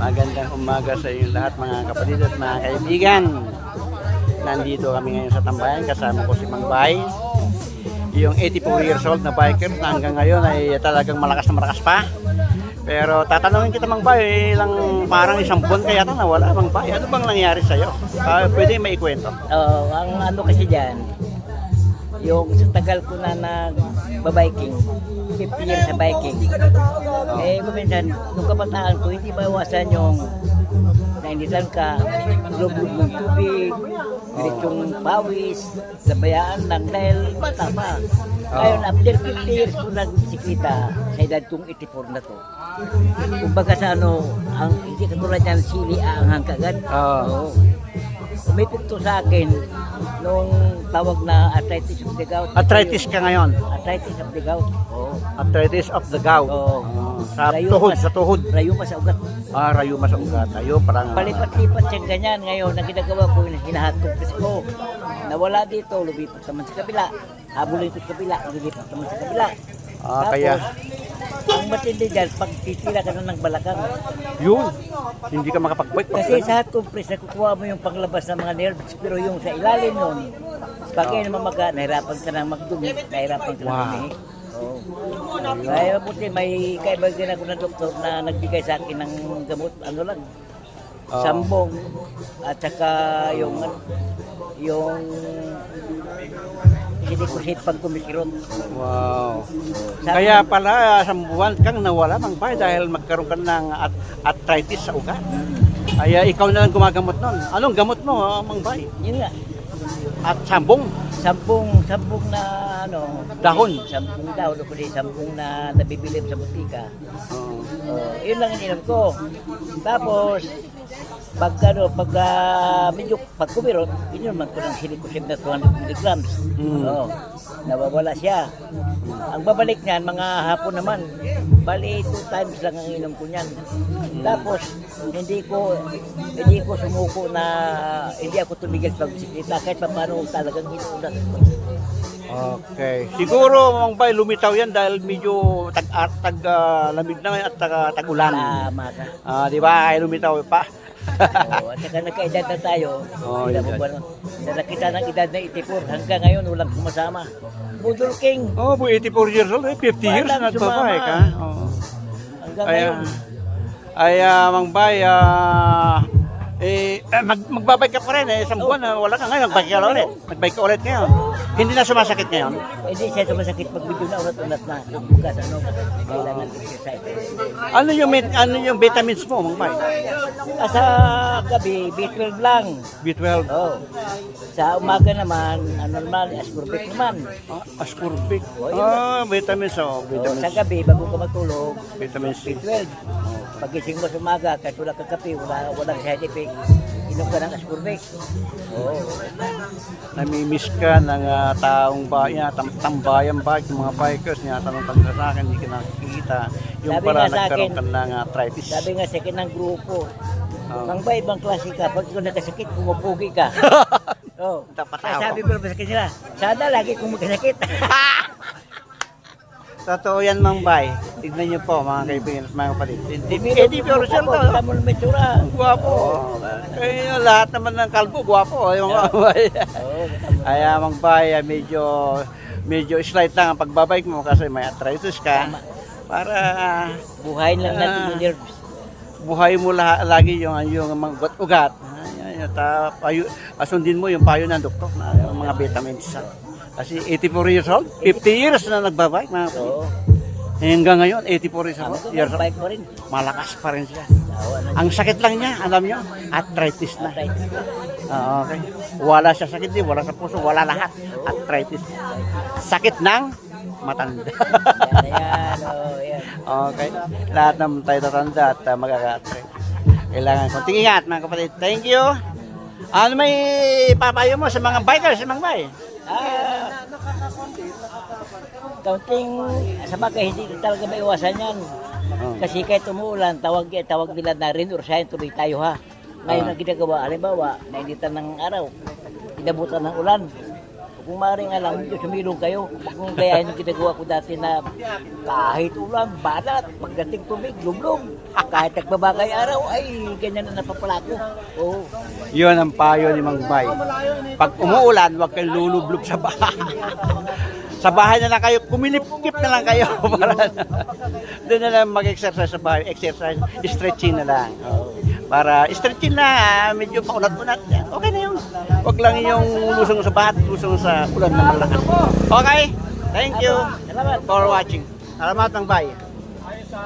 Magandang umaga sa inyo lahat mga kapatid at mga kaibigan. Nandito kami ngayon sa Tambayan, kasama ko si Mang Bay. Yung 84 years old na biker na hanggang ngayon ay talagang malakas na malakas pa. Pero tatanungin kita Mang Bay, parang isang buwan kaya nawala Mang Bay. Ano bang nangyari sa'yo? Pwede may ikwento? Ang ano kasi dyan, yung sa tagal ko na nag-biking, 50 years sa biking. Kuminsan, nung kabataan ko, hindi maiwasan yung nainitan ka, lubog ng tubig, diretsong pawis, sabayaan lang dahil bata pa. Ngayon, after 50 years ko nagsikita sa edad kong 84 na to. Kumbaga sa ang hindi katulad yan, sili ang kagad. Umipit to sa akin nung tawag na arthritis of the gout. Arthritis ka ngayon? Arthritis of the gout. Arthritis of the gout. Sa tuhod. Rayuma sa ugat. Rayuma sa ugat. Ayun, parang... Palipat-lipat siyang ganyan ngayon. Ang ginagawa ko, hinahatog ko. Nawala dito, lumipat naman sa kabila. Habulin ko sa kabila, lumipat naman sa kabila. Tapos, kaya... ang matindi dyan, pag titira ka na ng balakang. Yun, hindi ka makapag-bike. Kasi sa hot compress, nakukuha mo yung panglabas ng mga nerves. Pero yung sa ilalim nun, pag kayo namamaga, nahirapan ka na magdumi, nahirapan ka na gumihi. Kaya mabuti, may kaibigan ako na doktor na nagbigay sa akin ng gamot, ano lang, sambong, at saka yung hindi ko pang kumikirot. Wow. Kaya pala, isang buwan kang nawala Mang Bay dahil magkaroon ka ng arthritis sa ugat. Kaya ikaw na lang gumagamot nun. Anong gamot mo, Mang Bay? Yun nga. At sambong? Sambong na Dahon? Sambong dahon o kundi sambong na nabibilib sa butika. Yun lang ininom ko. Tapos, medyo pag kumirot, ininom ko ng silicosim na 200 mg. Nawawala siya. Ang babalik niyan, mga hapon naman, bali 2 times lang ang inom ko niyan. Tapos, hindi ko sumuko na hindi ako tumigil sa pagbisikleta kahit pa paano talagang hinuulat. Okay. Siguro Mang Bay lumitaw yan dahil medyo lamig na ngayon at tag-ulan. Tama ka. Di ba? Ay lumitaw pa. At saka nagkaedad na tayo. Nakita ng edad na 84 hanggang ngayon walang kumasama. Budol King. 84 years old, 50 years na nagbabay ka. Hanggang ngayon. Mang Bay, magbabike ka pa rin isang buwan, wala ka ngayon, nagbike ka ulit ngayon. Hindi na sumasakit ngayon? Hindi siya sumasakit pag medyo na ulat na. Bukas kailangan exercise. Ano yung vitamins mo, Mang Bay? Sa gabi, B12 lang. B12? Sa umaga naman, normal, ascorbate naman. Ascorbate? Vitamins. Sa gabi, bago ka matulog, Vitamins C. B12. Pagising mo sa umaga, kahit wala kang kape, walang side effect, inom ka ng ascorbate. Namimiss ka ng taong bayan, tambayan ba, yung mga bikers niya, tanong-tanong sa akin, hindi ka nakikita. Yung Sabi para nga sa nagkaroon akin, ka ng arthritis. Sabi nga sa akin ng grupo, Mang Bay, ibang klase ka, pag ikaw nagkasakit, pumupugi ka. Sabi ko naman sa kanila, sana lagi kong magkasakit. Totoo yan, Mang Bay. Tignan niyo po, mga kaibigan at mga kapatid. Hindi Oriol to. Tama mo naman tsura. Guwapo. Lahat naman ng kalbo, guwapo. Mang Bay. Kaya, Mang Bay, medyo slight lang ang pagbabike mo kasi may arthritis ka. Para buhayin lang natin yung nerves. Buhay mo lagi yung mga ugat. Asundin mo yung payo ng doktor na yung mga vitamins. Kasi 84 years old, 50 years na nagbabike mga kapatid. Hanggang ngayon, 84 years old. Malakas pa rin siya. Ang sakit lang niya, alam niyo, arthritis na. Okay. Wala siya sakit, wala sa puso, wala lahat. Arthritis. Sakit ng matanda. Okay. Lahat naman tayo tatanda at magkaka-arthritis. Kailangan konting ingat mga kapatid. Thank you. Ano may papayo mo sa mga bikers, Mang Bay? Kaunting sa bagay, hindi talaga maiwasan yan. Kasi kahit umuulan, tawag nila na rain or shine, tuloy tayo ha. Ngayon ang ginagawa, halimbawa, nainitan ng araw, inabutan ng ulan. Kung maaaring alam, medyo sumilong kayo. Kung gayahin yung ginagawa ko dati na kahit ulan, balat, pagdating tubig, lublog. Kahit nagbabagay araw, ay ganyan na napapala ko. Oo. Yun ang payo ni Mang Bay. Pag umuulan, huwag kayong lulublob sa bahay. Sa bahay na lang kayo, kumilip-kip na lang kayo. Para doon na lang mag-exercise sa bahay. Exercise, stretching na lang. Para stretching na, medyo paunat-unat. Okay na yun. Huwag lang yung lusong sa bahat, lusong sa ulan na malakas. Okay, thank you Salamat. for watching. Salamat Mang Bay. Ay sa